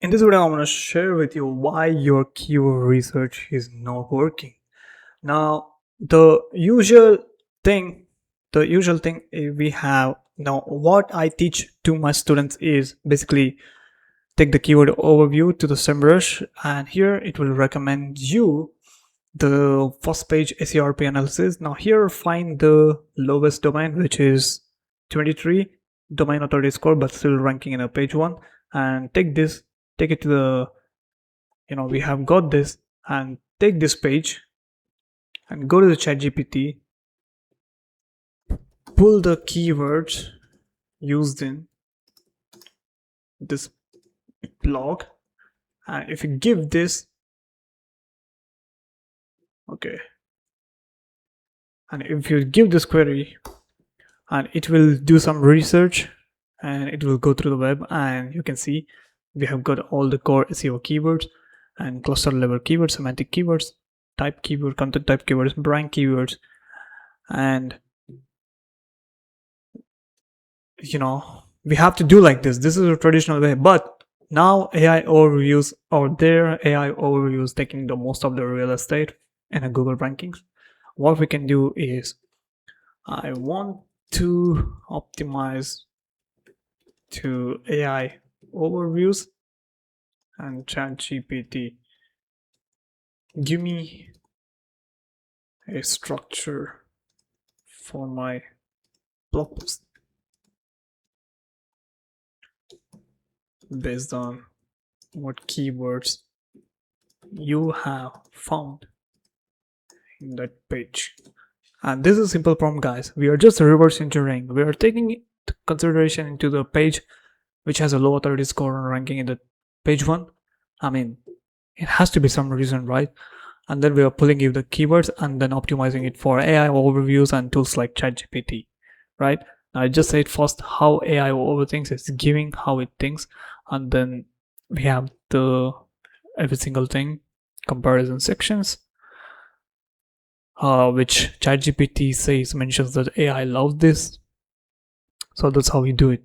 In this video, I'm going to share with you why your keyword research is not working. Now, the usual thing we have now, what I teach to my students is basically take the keyword overview to the SEMrush, and here it will recommend you the first page SERP analysis. Now here find the lowest domain, which is 23 domain authority score, but still ranking in a page 1, and take it to the, we have got this, and take this page and go to the ChatGPT, pull the keywords used in this blog, and if you give this, okay, and if you give this query, and it will do some research and it will go through the web, and you can see we have got all the core SEO keywords and cluster level keywords, semantic keywords, type keyword, content type keywords, brand keywords, and we have to do like this. This is a traditional way, but now AI overviews taking the most of the real estate in a Google rankings. What we can do is, I want to optimize to AI overviews, and ChatGPT, give me a structure for my blog post based on what keywords you have found in that page. And this is a simple prompt, guys. We are just reverse engineering. We are taking into consideration into the page which has a low authority score and ranking in the page 1. I mean, it has to be some reason, right? And then we are pulling you the keywords and then optimizing it for AI overviews and tools like ChatGPT, right? Now I just said first how AI overthinks. It's giving how it thinks, and then we have the every single thing comparison sections, which ChatGPT mentions that AI loves this. So that's how we do it.